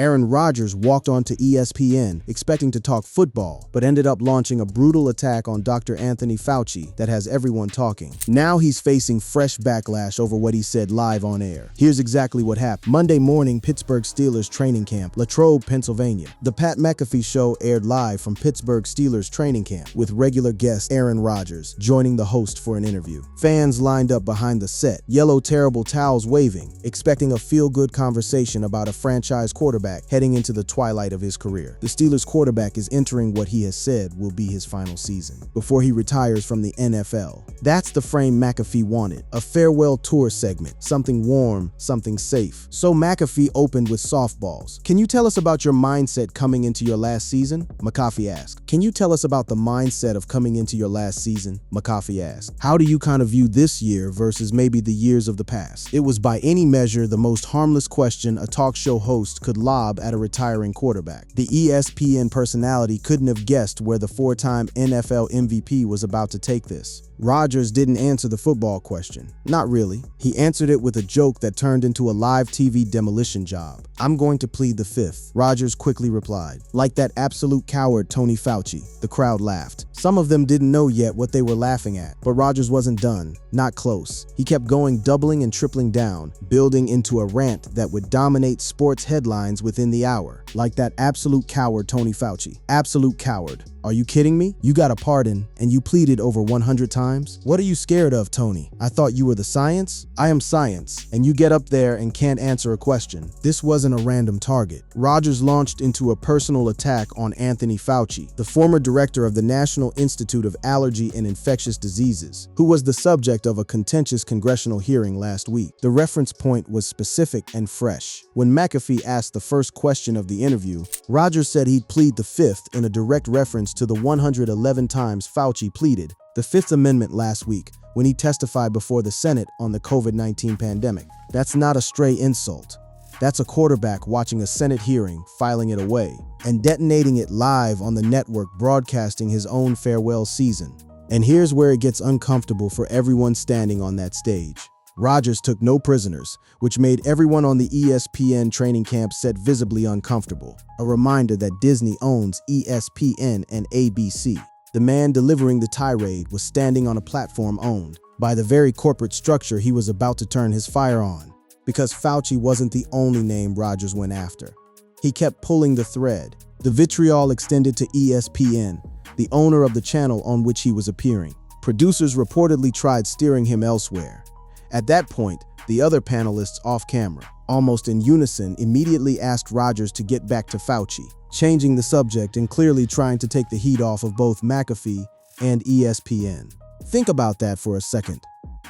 Aaron Rodgers walked onto ESPN expecting to talk football, but ended up launching a brutal attack on Dr. Anthony Fauci that has everyone talking. Now he's facing fresh backlash over what he said live on air. Here's exactly what happened. Monday morning, Pittsburgh Steelers training camp, Latrobe, Pennsylvania. The Pat McAfee Show aired live from Pittsburgh Steelers training camp, with regular guest Aaron Rodgers joining the host for an interview. Fans lined up behind the set, yellow terrible towels waving, expecting a feel-good conversation about a franchise quarterback heading into the twilight of his career. The Steelers quarterback is entering what he has said will be his final season, before he retires from the NFL. That's the frame McAfee wanted, a farewell tour segment, something warm, something safe. So McAfee opened with softballs. "Can you tell us about your mindset coming into your last season?" McAfee asked. "Can you tell us about the mindset of coming into your last season?" McAfee asked. "How do you kind of view this year versus maybe the years of the past?" It was by any measure the most harmless question a talk show host could lob at a retiring quarterback. The ESPN personality couldn't have guessed where the four-time NFL MVP was about to take this. Rodgers didn't answer the football question. Not really. He answered it with a joke that turned into a live TV demolition job. "I'm going to plead the fifth," Rodgers quickly replied. "Like that absolute coward Tony Fauci." The crowd laughed. Some of them didn't know yet what they were laughing at, but Rodgers wasn't done. Not close. He kept going, doubling and tripling down, building into a rant that would dominate sports headlines within the hour. "Like that absolute coward Tony Fauci. Absolute coward. Are you kidding me? You got a pardon, and you pleaded over 100 times? What are you scared of, Tony? I thought you were the science? I am science, and you get up there and can't answer a question." This wasn't a random target. Rodgers launched into a personal attack on Anthony Fauci, the former director of the National Institute of Allergy and Infectious Diseases, who was the subject of a contentious congressional hearing last week. The reference point was specific and fresh. When McAfee asked the first question of the interview, Rodgers said he'd plead the fifth in a direct reference to the 111 times Fauci pleaded the Fifth Amendment last week when he testified before the Senate on the COVID-19 pandemic. That's not a stray insult. That's a quarterback watching a Senate hearing, filing it away, and detonating it live on the network broadcasting his own farewell season. And here's where it gets uncomfortable for everyone standing on that stage. Rodgers took no prisoners, which made everyone on the ESPN training camp set visibly uncomfortable. A reminder that Disney owns ESPN and ABC. The man delivering the tirade was standing on a platform owned by the very corporate structure he was about to turn his fire on. Because Fauci wasn't the only name Rodgers went after. He kept pulling the thread. The vitriol extended to ESPN, the owner of the channel on which he was appearing. Producers reportedly tried steering him elsewhere. At that point, the other panelists off camera, almost in unison, immediately asked Rodgers to get back to Fauci, changing the subject and clearly trying to take the heat off of both McAfee and ESPN. Think about that for a second.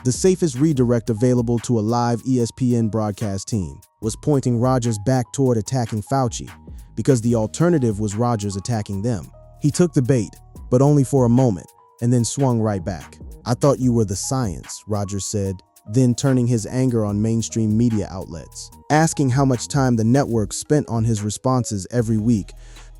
The safest redirect available to a live ESPN broadcast team was pointing Rodgers back toward attacking Fauci, because the alternative was Rodgers attacking them. He took the bait, but only for a moment, and then swung right back. "I thought you were the science," Rodgers said, then turning his anger on mainstream media outlets, asking how much time the network spent on his responses every week,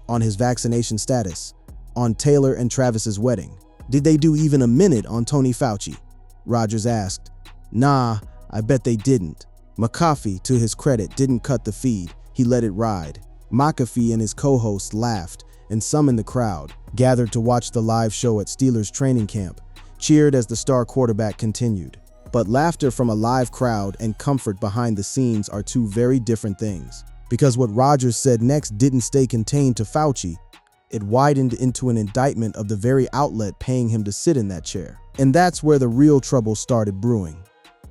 on his vaccination status, on Taylor and Travis's wedding. "Did they do even a minute on Tony Fauci?" Rodgers asked. "Nah, I bet they didn't." McAfee, to his credit, didn't cut the feed. He let it ride. McAfee and his co-hosts laughed, and some in the crowd, gathered to watch the live show at Steelers training camp, cheered as the star quarterback continued. But laughter from a live crowd and comfort behind the scenes are two very different things. Because what Rodgers said next didn't stay contained to Fauci. It widened into an indictment of the very outlet paying him to sit in that chair. And that's where the real trouble started brewing.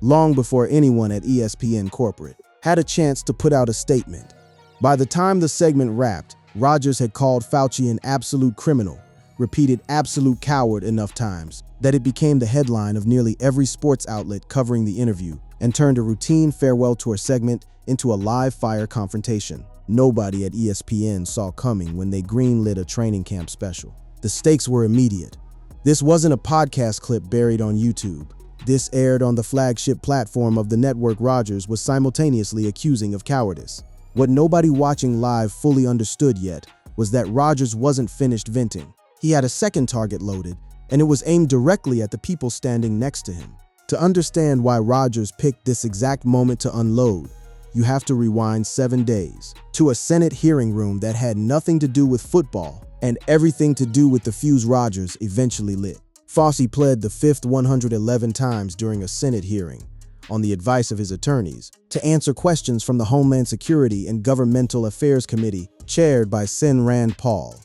Long before anyone at ESPN corporate had a chance to put out a statement. By the time the segment wrapped, Rodgers had called Fauci an absolute criminal, repeated absolute coward enough times that it became the headline of nearly every sports outlet covering the interview, and turned a routine farewell tour segment into a live fire confrontation nobody at ESPN saw coming when they greenlit a training camp special. The stakes were immediate. This wasn't a podcast clip buried on YouTube. This aired on the flagship platform of the network Rodgers was simultaneously accusing of cowardice. What nobody watching live fully understood yet was that Rodgers wasn't finished venting. He had a second target loaded, and it was aimed directly at the people standing next to him. To understand why Rodgers picked this exact moment to unload, you have to rewind 7 days to a Senate hearing room that had nothing to do with football and everything to do with the fuse Rodgers eventually lit. Fauci pled the fifth 111 times during a Senate hearing, on the advice of his attorneys, to answer questions from the Homeland Security and Governmental Affairs Committee chaired by Sen. Rand Paul,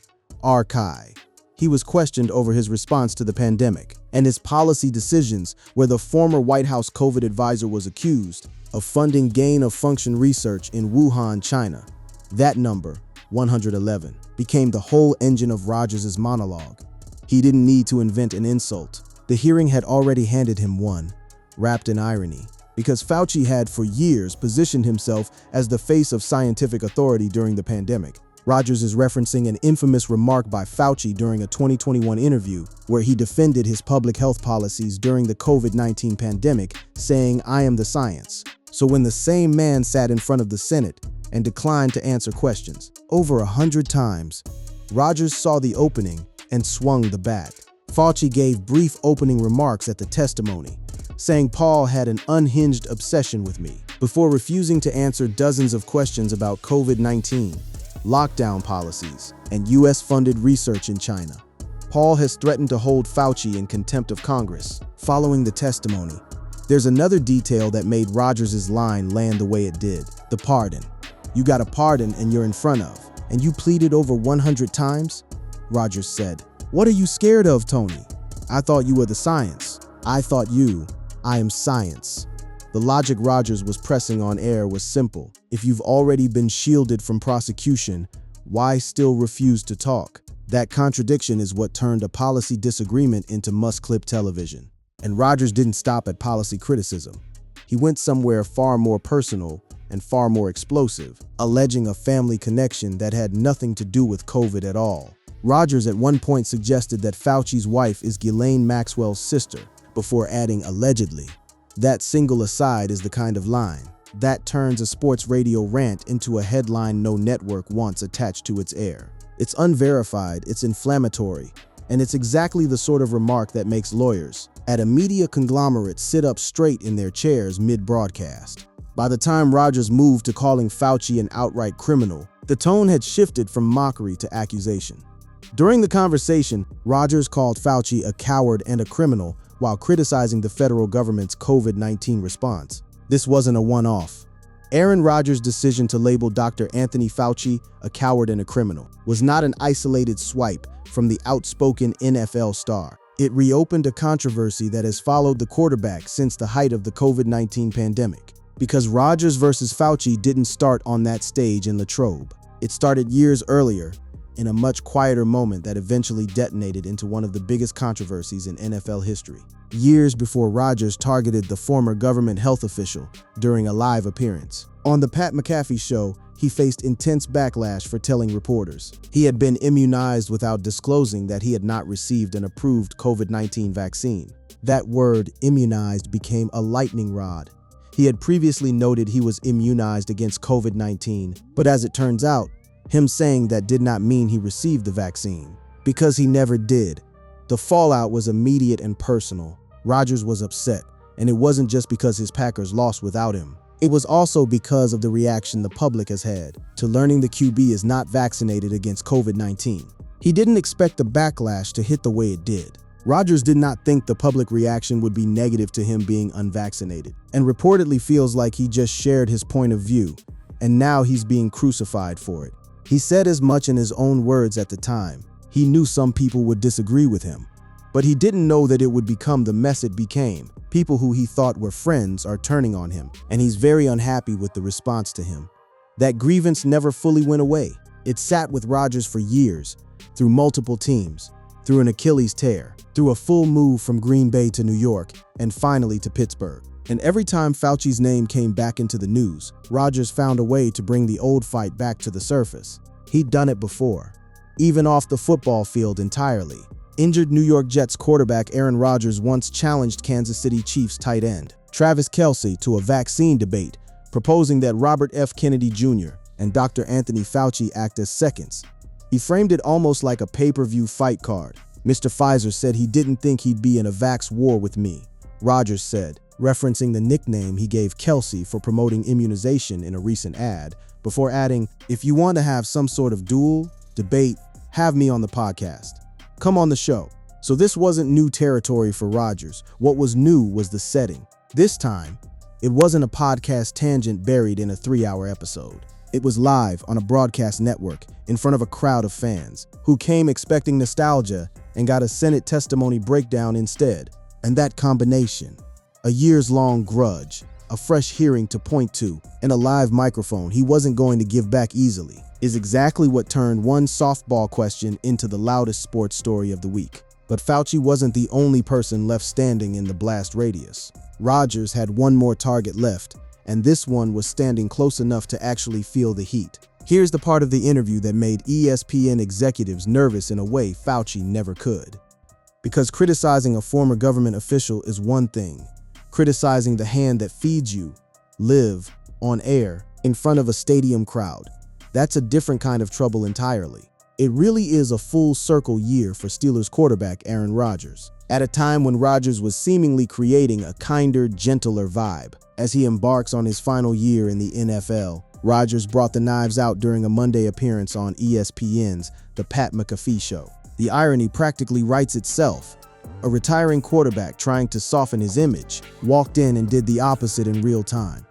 R.Chi. He was questioned over his response to the pandemic and his policy decisions, where the former White House COVID advisor was accused of funding gain-of-function research in Wuhan, China. That number, 111, became the whole engine of Rodgers' monologue. He didn't need to invent an insult. The hearing had already handed him one, wrapped in irony, because Fauci had for years positioned himself as the face of scientific authority during the pandemic. Rodgers is referencing an infamous remark by Fauci during a 2021 interview where he defended his public health policies during the COVID-19 pandemic, saying, "I am the science." So when the same man sat in front of the Senate and declined to answer questions over 100 times, Rodgers saw the opening and swung the bat. Fauci gave brief opening remarks at the testimony, saying Paul had an unhinged obsession with me, before refusing to answer dozens of questions about COVID-19, lockdown policies, and US-funded research in China. Paul has threatened to hold Fauci in contempt of Congress. Following the testimony, there's another detail that made Rodgers' line land the way it did: the pardon. "You got a pardon and you're in front of, and you pleaded over 100 times?" Rodgers said. "What are you scared of, Tony? I thought you were the science." "I thought you. I am science." The logic Rodgers was pressing on air was simple. If you've already been shielded from prosecution, why still refuse to talk? That contradiction is what turned a policy disagreement into must-clip television. And Rodgers didn't stop at policy criticism. He went somewhere far more personal and far more explosive, alleging a family connection that had nothing to do with COVID at all. Rodgers at one point suggested that Fauci's wife is Ghislaine Maxwell's sister, before adding allegedly. That single aside is the kind of line that turns a sports radio rant into a headline no network wants attached to its air. It's unverified, it's inflammatory, and it's exactly the sort of remark that makes lawyers at a media conglomerate sit up straight in their chairs mid-broadcast. By the time Rodgers moved to calling Fauci an outright criminal, the tone had shifted from mockery to accusation. During the conversation, Rodgers called Fauci a coward and a criminal while criticizing the federal government's COVID-19 response. This wasn't a one-off. Aaron Rodgers' decision to label Dr. Anthony Fauci a coward and a criminal was not an isolated swipe from the outspoken NFL star. It reopened a controversy that has followed the quarterback since the height of the COVID-19 pandemic. Because Rodgers versus Fauci didn't start on that stage in Latrobe. It started years earlier, in a much quieter moment that eventually detonated into one of the biggest controversies in NFL history. Years before Rodgers targeted the former government health official during a live appearance. On the Pat McAfee show, he faced intense backlash for telling reporters he had been immunized without disclosing that he had not received an approved COVID-19 vaccine. That word, immunized, became a lightning rod. He had previously noted he was immunized against COVID-19, but as it turns out, him saying that did not mean he received the vaccine, because he never did. The fallout was immediate and personal. Rodgers was upset, and it wasn't just because his Packers lost without him. It was also because of the reaction the public has had to learning the QB is not vaccinated against COVID-19. He didn't expect the backlash to hit the way it did. Rodgers did not think the public reaction would be negative to him being unvaccinated, and reportedly feels like he just shared his point of view, and now he's being crucified for it. He said as much in his own words at the time. He knew some people would disagree with him, but he didn't know that it would become the mess it became. People who he thought were friends are turning on him, and he's very unhappy with the response to him. That grievance never fully went away. It sat with Rodgers for years, through multiple teams, through an Achilles tear, through a full move from Green Bay to New York, and finally to Pittsburgh. And every time Fauci's name came back into the news, Rodgers found a way to bring the old fight back to the surface. He'd done it before, even off the football field entirely. Injured New York Jets quarterback Aaron Rodgers once challenged Kansas City Chiefs tight end Travis Kelce to a vaccine debate, proposing that Robert F. Kennedy Jr. and Dr. Anthony Fauci act as seconds. He framed it almost like a pay-per-view fight card. Mr. Pfizer said he didn't think he'd be in a vax war with me. Rodgers said, referencing the nickname he gave Kelsey for promoting immunization in a recent ad, before adding, "If you want to have some sort of duel, debate, have me on the podcast. Come on the show." So this wasn't new territory for Rodgers. What was new was the setting. This time, it wasn't a podcast tangent buried in a 3-hour episode. It was live on a broadcast network in front of a crowd of fans who came expecting nostalgia and got a Senate testimony breakdown instead. And that combination, a years-long grudge, a fresh hearing to point to, and a live microphone he wasn't going to give back easily, is exactly what turned one softball question into the loudest sports story of the week. But Fauci wasn't the only person left standing in the blast radius. Rodgers had one more target left, and this one was standing close enough to actually feel the heat. Here's the part of the interview that made ESPN executives nervous in a way Fauci never could. Because criticizing a former government official is one thing. Criticizing the hand that feeds you, live, on air, in front of a stadium crowd, that's a different kind of trouble entirely. It really is a full circle year for Steelers quarterback Aaron Rodgers, at a time when Rodgers was seemingly creating a kinder, gentler vibe. As he embarks on his final year in the NFL, Rodgers brought the knives out during a Monday appearance on ESPN's The Pat McAfee Show. The irony practically writes itself. A retiring quarterback trying to soften his image walked in and did the opposite in real time.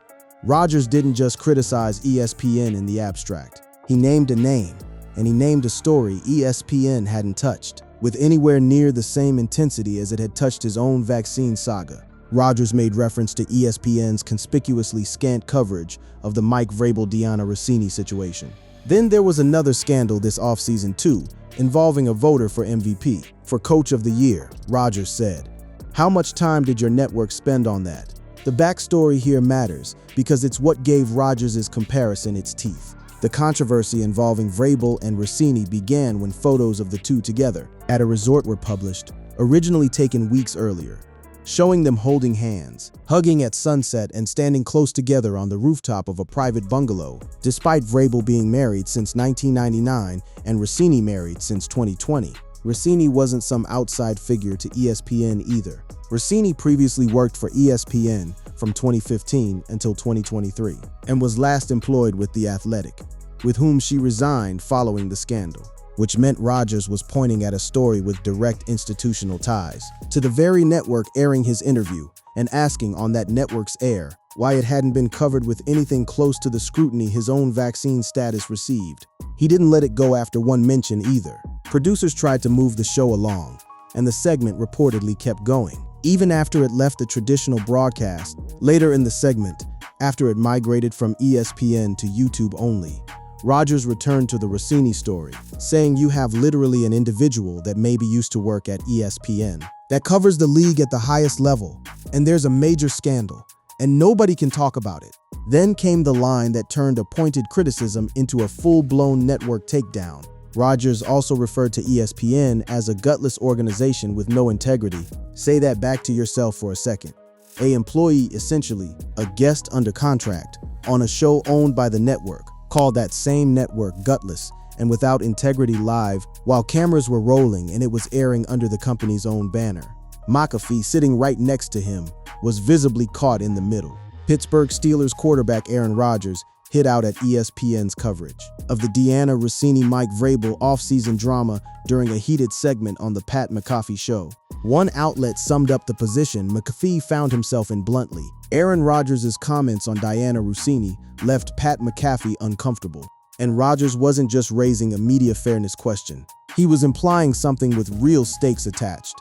Rodgers didn't just criticize ESPN in the abstract. He named a name, and he named a story ESPN hadn't touched, with anywhere near the same intensity as it had touched his own vaccine saga. Rodgers made reference to ESPN's conspicuously scant coverage of the Mike Vrabel-Dianna Rossini situation. Then there was another scandal this offseason too, involving a voter for MVP, for Coach of the Year, Rodgers said. How much time did your network spend on that? The backstory here matters because it's what gave Rodgers' comparison its teeth. The controversy involving Vrabel and Rossini began when photos of the two together at a resort were published, originally taken weeks earlier, showing them holding hands, hugging at sunset and standing close together on the rooftop of a private bungalow, despite Vrabel being married since 1999 and Rossini married since 2020. Rossini wasn't some outside figure to ESPN either. Rossini previously worked for ESPN from 2015 until 2023 and was last employed with The Athletic, with whom she resigned following the scandal, which meant Rodgers was pointing at a story with direct institutional ties to the very network airing his interview and asking on that network's air why it hadn't been covered with anything close to the scrutiny his own vaccine status received. He didn't let it go after one mention either. Producers tried to move the show along, and the segment reportedly kept going, even after it left the traditional broadcast. Later in the segment, after it migrated from ESPN to YouTube only, Rodgers returned to the Rossini story, saying you have literally an individual that maybe used to work at ESPN, that covers the league at the highest level, and there's a major scandal, and nobody can talk about it. Then came the line that turned a pointed criticism into a full-blown network takedown. Rodgers also referred to ESPN as a gutless organization with no integrity. Say that back to yourself for a second. An employee, essentially, a guest under contract, on a show owned by the network, called that same network gutless and without integrity live while cameras were rolling and it was airing under the company's own banner. McAfee, sitting right next to him, was visibly caught in the middle. Pittsburgh Steelers quarterback Aaron Rodgers hit out at ESPN's coverage of the Dianna Rossini-Mike Vrabel offseason drama during a heated segment on the Pat McAfee Show. One outlet summed up the position McAfee found himself in bluntly. Aaron Rodgers' comments on Dianna Rossini left Pat McAfee uncomfortable. And Rodgers wasn't just raising a media fairness question. He was implying something with real stakes attached.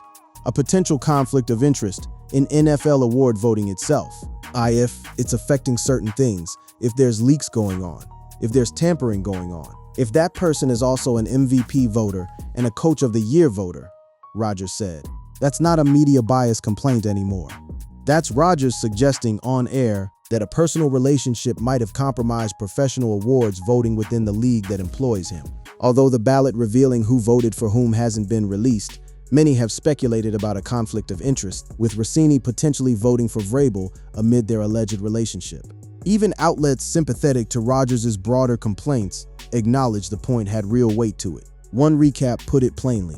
A potential conflict of interest in NFL award voting itself. If it's affecting certain things, if there's leaks going on, if there's tampering going on, if that person is also an MVP voter and a Coach of the Year voter, Rodgers said. That's not a media bias complaint anymore. That's Rodgers suggesting on air that a personal relationship might have compromised professional awards voting within the league that employs him. Although the ballot revealing who voted for whom hasn't been released, many have speculated about a conflict of interest, with Rossini potentially voting for Vrabel amid their alleged relationship. Even outlets sympathetic to Rodgers' broader complaints acknowledged the point had real weight to it. One recap put it plainly.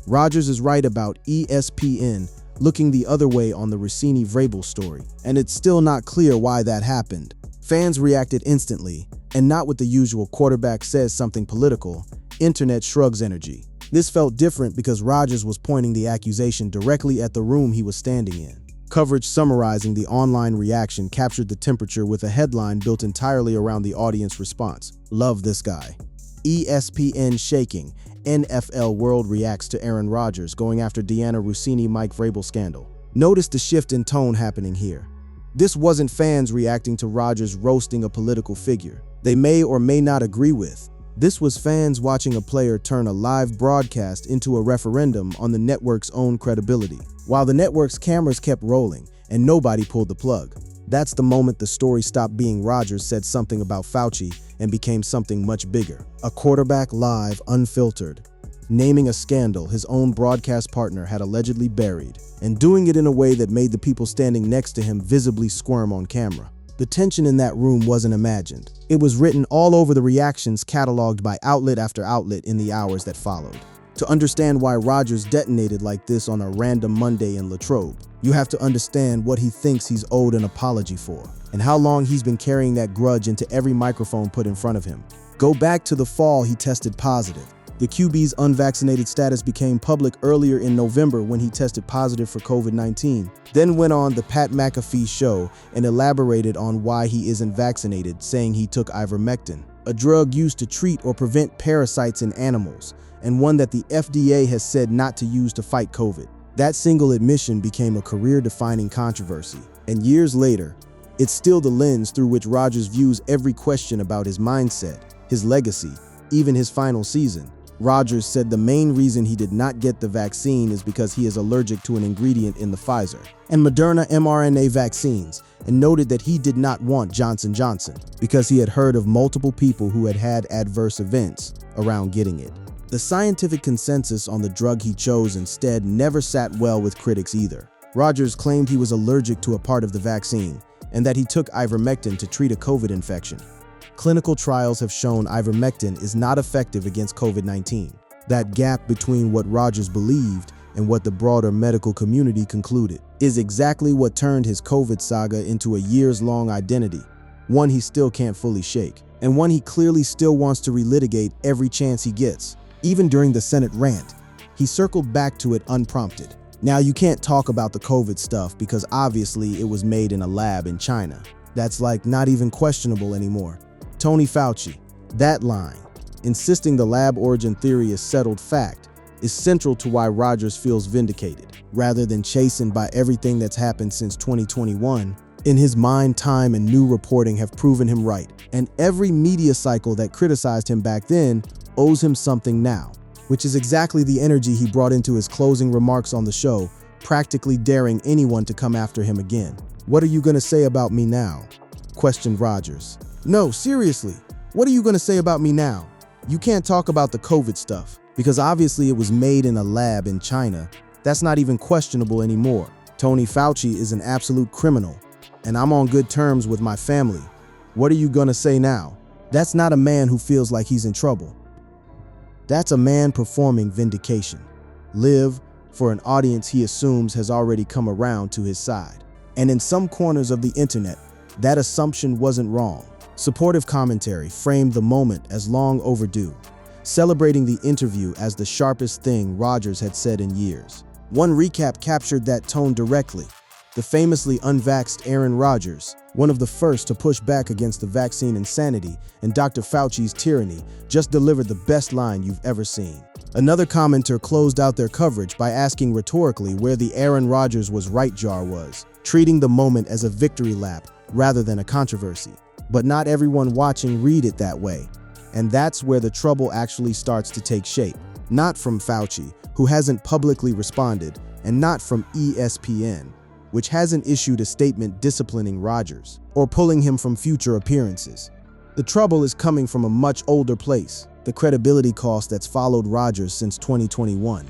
Rodgers is right about ESPN looking the other way on the Rossini-Vrabel story, and it's still not clear why that happened. Fans reacted instantly, and not with the usual quarterback says something political, internet shrugs energy. This felt different because Rodgers was pointing the accusation directly at the room he was standing in. Coverage summarizing the online reaction captured the temperature with a headline built entirely around the audience response. Love this guy. ESPN shaking. NFL world reacts to Aaron Rodgers going after Deanna Rossini-Mike Vrabel scandal. Notice the shift in tone happening here. This wasn't fans reacting to Rodgers roasting a political figure they may or may not agree with. This was fans watching a player turn a live broadcast into a referendum on the network's own credibility, while the network's cameras kept rolling and nobody pulled the plug. That's the moment the story stopped being Rodgers said something about Fauci and became something much bigger. A quarterback live, unfiltered, naming a scandal his own broadcast partner had allegedly buried, and doing it in a way that made the people standing next to him visibly squirm on camera. The tension in that room wasn't imagined. It was written all over the reactions cataloged by outlet after outlet in the hours that followed. To understand why Rodgers detonated like this on a random Monday in Latrobe, you have to understand what he thinks he's owed an apology for, and how long he's been carrying that grudge into every microphone put in front of him. Go back to the fall he tested positive. The QB's unvaccinated status became public earlier in November when he tested positive for COVID-19, then went on the Pat McAfee show and elaborated on why he isn't vaccinated, saying he took ivermectin, a drug used to treat or prevent parasites in animals, and one that the FDA has said not to use to fight COVID. That single admission became a career-defining controversy, and years later, it's still the lens through which Rodgers views every question about his mindset, his legacy, even his final season. Rodgers said the main reason he did not get the vaccine is because he is allergic to an ingredient in the Pfizer and Moderna mRNA vaccines, and noted that he did not want Johnson & Johnson because he had heard of multiple people who had had adverse events around getting it. The scientific consensus on the drug he chose instead never sat well with critics either. Rodgers claimed he was allergic to a part of the vaccine and that he took ivermectin to treat a COVID infection. Clinical trials have shown ivermectin is not effective against COVID-19. That gap between what Rodgers believed and what the broader medical community concluded is exactly what turned his COVID saga into a years-long identity, one he still can't fully shake, and one he clearly still wants to relitigate every chance he gets. Even during the Senate rant, he circled back to it unprompted. Now, you can't talk about the COVID stuff because obviously it was made in a lab in China. That's like not even questionable anymore. Tony Fauci, that line, insisting the lab origin theory is settled fact, is central to why Rodgers feels vindicated. Rather than chastened by everything that's happened since 2021, in his mind, time and new reporting have proven him right, and every media cycle that criticized him back then owes him something now, which is exactly the energy he brought into his closing remarks on the show, practically daring anyone to come after him again. "What are you gonna say about me now?" questioned Rodgers. No, seriously, what are you gonna say about me now? You can't talk about the COVID stuff, because obviously it was made in a lab in China. That's not even questionable anymore. Tony Fauci is an absolute criminal, and I'm on good terms with my family. What are you gonna say now? That's not a man who feels like he's in trouble. That's a man performing vindication. Live for an audience he assumes has already come around to his side. And in some corners of the internet, that assumption wasn't wrong. Supportive commentary framed the moment as long overdue, celebrating the interview as the sharpest thing Rodgers had said in years. One recap captured that tone directly. The famously unvaxxed Aaron Rodgers, one of the first to push back against the vaccine insanity and Dr. Fauci's tyranny, just delivered the best line you've ever seen. Another commenter closed out their coverage by asking rhetorically where the Aaron Rodgers was right jar was, treating the moment as a victory lap rather than a controversy. But not everyone watching read it that way, and that's where the trouble actually starts to take shape. Not from Fauci, who hasn't publicly responded, and not from ESPN, which hasn't issued a statement disciplining Rodgers or pulling him from future appearances. The trouble is coming from a much older place, the credibility cost that's followed Rodgers since 2021,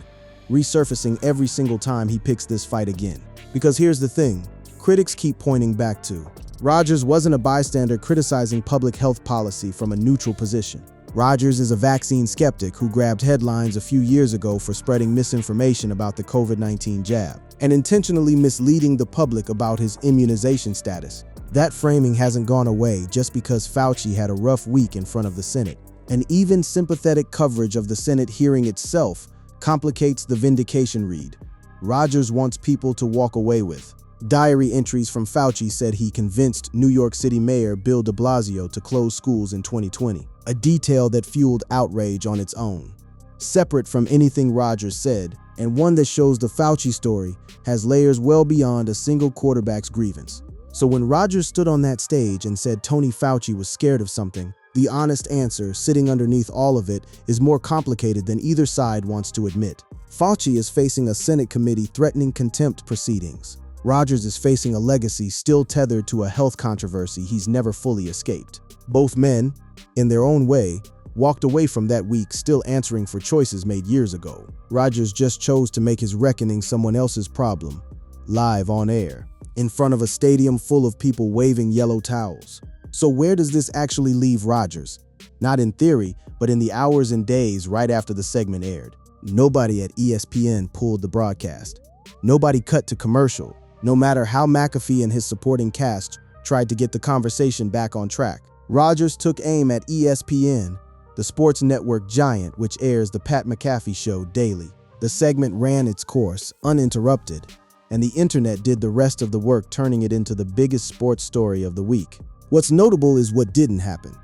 resurfacing every single time he picks this fight again. Because here's the thing, critics keep pointing back to Rodgers wasn't a bystander criticizing public health policy from a neutral position. Rodgers is a vaccine skeptic who grabbed headlines a few years ago for spreading misinformation about the COVID-19 jab and intentionally misleading the public about his immunization status. That framing hasn't gone away just because Fauci had a rough week in front of the Senate. And even sympathetic coverage of the Senate hearing itself complicates the Vindication read Rodgers wants people to walk away with. Diary entries from Fauci said he convinced New York City Mayor Bill de Blasio to close schools in 2020, a detail that fueled outrage on its own. Separate from anything Rodgers said, and one that shows the Fauci story has layers well beyond a single quarterback's grievance. So when Rodgers stood on that stage and said Tony Fauci was scared of something, the honest answer, sitting underneath all of it, is more complicated than either side wants to admit. Fauci is facing a Senate committee threatening contempt proceedings. Rodgers is facing a legacy still tethered to a health controversy he's never fully escaped. Both men, in their own way, walked away from that week still answering for choices made years ago. Rodgers just chose to make his reckoning someone else's problem, live on air, in front of a stadium full of people waving yellow towels. So where does this actually leave Rodgers? Not in theory, but in the hours and days right after the segment aired. Nobody at ESPN pulled the broadcast. Nobody cut to commercial, no matter how McAfee and his supporting cast tried to get the conversation back on track. Rodgers took aim at ESPN, the sports network giant which airs the Pat McAfee Show daily. The segment ran its course, uninterrupted, and the internet did the rest of the work, turning it into the biggest sports story of the week. What's notable is what didn't happen.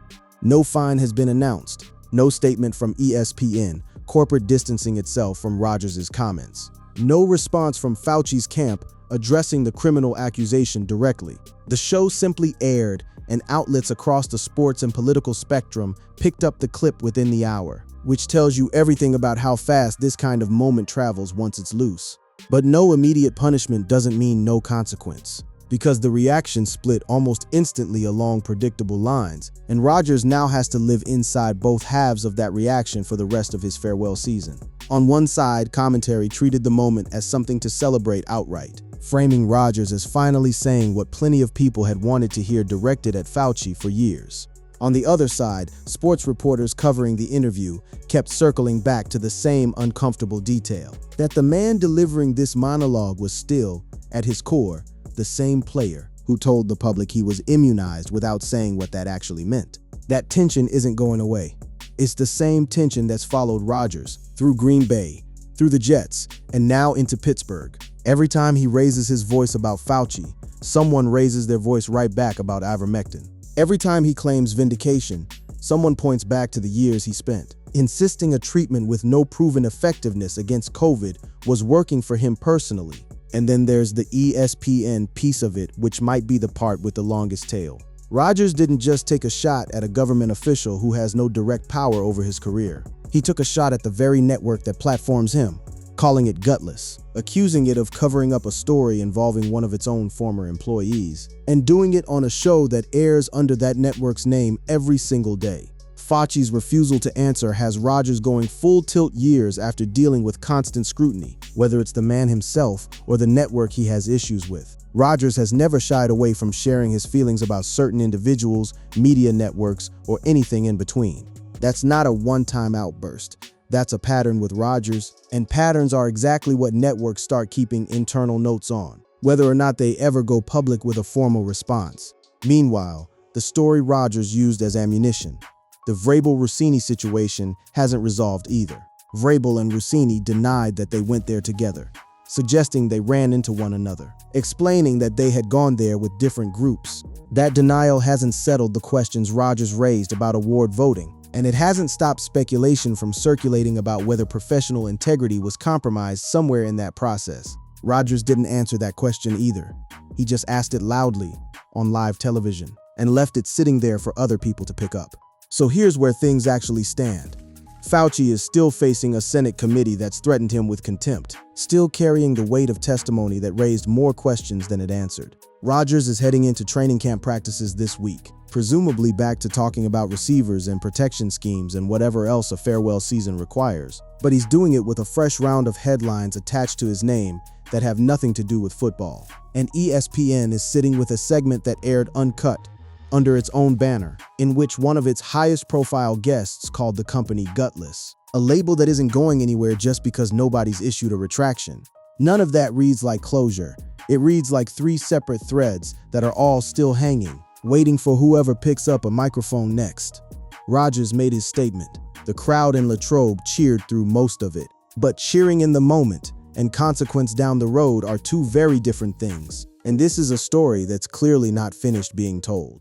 No fine has been announced, no statement from ESPN, corporate distancing itself from Rodgers' comments. No response from Fauci's camp addressing the criminal accusation directly. The show simply aired, and outlets across the sports and political spectrum picked up the clip within the hour, which tells you everything about how fast this kind of moment travels once it's loose. But no immediate punishment doesn't mean no consequence, because the reaction split almost instantly along predictable lines, and Rodgers now has to live inside both halves of that reaction for the rest of his farewell season. On one side, commentary treated the moment as something to celebrate outright, framing Rodgers as finally saying what plenty of people had wanted to hear directed at Fauci for years. On the other side, sports reporters covering the interview kept circling back to the same uncomfortable detail, that the man delivering this monologue was still, at his core, the same player who told the public he was immunized without saying what that actually meant. That tension isn't going away. It's the same tension that's followed Rodgers through Green Bay, through the Jets, and now into Pittsburgh. Every time he raises his voice about Fauci, someone raises their voice right back about ivermectin. Every time he claims vindication, someone points back to the years he spent, insisting a treatment with no proven effectiveness against COVID was working for him personally. And then there's the ESPN piece of it, which might be the part with the longest tail. Rodgers didn't just take a shot at a government official who has no direct power over his career. He took a shot at the very network that platforms him, calling it gutless, accusing it of covering up a story involving one of its own former employees, and doing it on a show that airs under that network's name every single day. Fauci's refusal to answer has Rodgers going full tilt years after dealing with constant scrutiny, whether it's the man himself or the network he has issues with. Rodgers has never shied away from sharing his feelings about certain individuals, media networks, or anything in between. That's not a one-time outburst. That's a pattern with Rodgers, and patterns are exactly what networks start keeping internal notes on, whether or not they ever go public with a formal response. Meanwhile, the story Rodgers used as ammunition, the Vrabel-Rossini situation, hasn't resolved either. Vrabel and Rossini denied that they went there together, suggesting they ran into one another, explaining that they had gone there with different groups. That denial hasn't settled the questions Rodgers raised about award voting, and it hasn't stopped speculation from circulating about whether professional integrity was compromised somewhere in that process. Rodgers didn't answer that question either. He just asked it loudly on live television and left it sitting there for other people to pick up. So here's where things actually stand. Fauci is still facing a Senate committee that's threatened him with contempt, still carrying the weight of testimony that raised more questions than it answered. Rodgers is heading into training camp practices this week, presumably back to talking about receivers and protection schemes and whatever else a farewell season requires. But he's doing it with a fresh round of headlines attached to his name that have nothing to do with football. And ESPN is sitting with a segment that aired uncut, under its own banner, in which one of its highest-profile guests called the company gutless, a label that isn't going anywhere just because nobody's issued a retraction. None of that reads like closure. It reads like three separate threads that are all still hanging, waiting for whoever picks up a microphone next. Rodgers made his statement. The crowd in Latrobe cheered through most of it. But cheering in the moment and consequence down the road are two very different things. And this is a story that's clearly not finished being told.